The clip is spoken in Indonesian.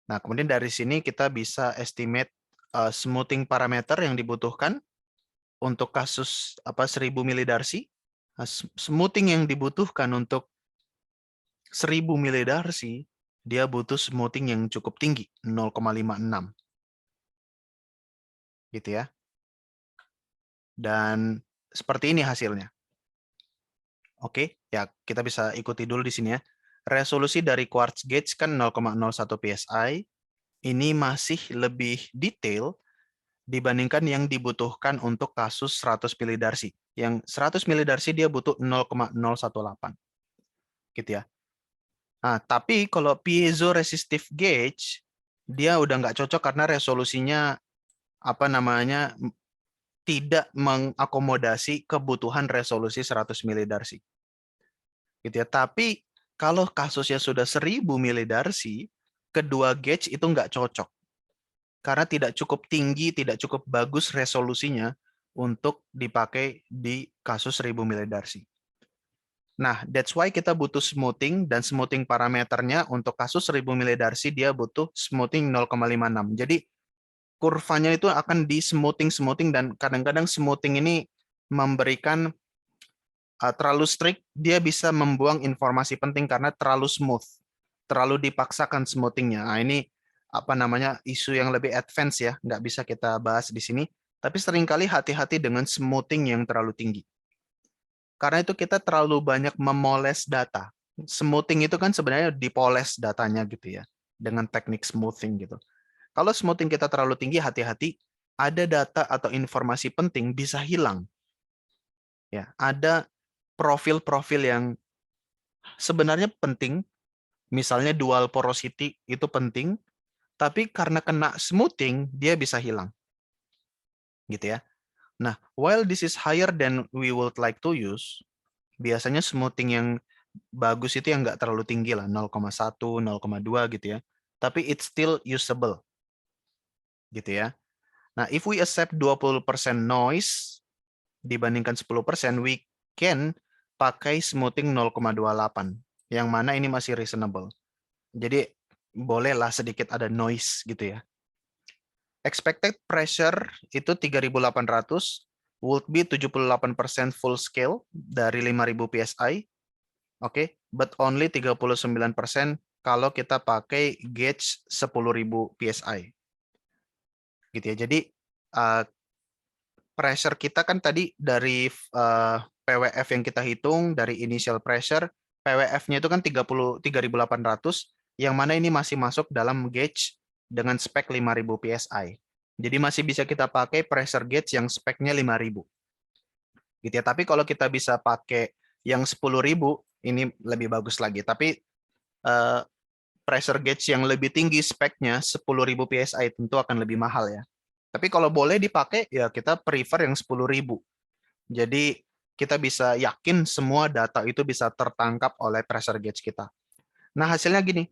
Nah, kemudian dari sini kita bisa estimate smoothing parameter yang dibutuhkan untuk kasus 1000 milidarsi. Nah, smoothing yang dibutuhkan untuk 1000 milidarsi, dia butuh smoothing yang cukup tinggi, 0,56. Gitu ya. Dan seperti ini hasilnya. Oke, ya kita bisa ikuti dulu di sini ya. Resolusi dari quartz gauge kan 0,01 psi. Ini masih lebih detail dibandingkan yang dibutuhkan untuk kasus 100 milidarsi. Yang 100 milidarsi dia butuh 0,018. Gitu ya. Nah, tapi kalau piezoresistive gauge, dia udah nggak cocok karena resolusinya tidak mengakomodasi kebutuhan resolusi 100 milidarsi. Gitu ya. Tapi kalau kasusnya sudah 1000 milidarsi, kedua gauge itu nggak cocok. Karena tidak cukup tinggi, tidak cukup bagus resolusinya untuk dipakai di kasus 1000 milidarsi. Nah, that's why kita butuh smoothing, dan smoothing parameternya untuk kasus 1000 milidarsi dia butuh smoothing 0,56. Jadi kurvanya itu akan di smoothing, dan kadang-kadang smoothing ini memberikan terlalu strict, dia bisa membuang informasi penting karena terlalu smooth, terlalu dipaksakan smoothingnya. Nah, ini isu yang lebih advance ya, nggak bisa kita bahas di sini. Tapi seringkali hati-hati dengan smoothing yang terlalu tinggi. Karena itu kita terlalu banyak memoles data. Smoothing itu kan sebenarnya dipoles datanya gitu ya, dengan teknik smoothing gitu. Kalau smoothing kita terlalu tinggi, hati-hati, ada data atau informasi penting bisa hilang. Ya, ada profil-profil yang sebenarnya penting, misalnya dual porosity itu penting, tapi karena kena smoothing dia bisa hilang. Gitu ya. Nah, while this is higher than we would like to use, biasanya smoothing yang bagus itu yang nggak terlalu tinggi lah, 0,1, 0,2 gitu ya. Tapi it's still usable. Gitu ya. Nah, if we accept 20% noise dibandingkan 10%, we can pakai smoothing 0,28. Yang mana ini masih reasonable. Jadi, bolehlah sedikit ada noise gitu ya. Expected pressure itu 3.800, would be 78% full scale dari 5.000 psi. Oke, but only 39% kalau kita pakai gauge 10.000 psi. Gitu ya. Jadi pressure kita kan tadi dari PWF yang kita hitung dari initial pressure, PWF-nya itu kan 3.800, yang mana ini masih masuk dalam gauge dengan spek 5.000 psi. Jadi masih bisa kita pakai pressure gauge yang speknya 5.000. Gitu ya. Tapi kalau kita bisa pakai yang 10.000, ini lebih bagus lagi. Tapi pressure gauge yang lebih tinggi speknya 10.000 psi tentu akan lebih mahal ya. Tapi kalau boleh dipakai, ya kita prefer yang 10.000. Jadi kita bisa yakin semua data itu bisa tertangkap oleh pressure gauge kita. Nah, hasilnya gini.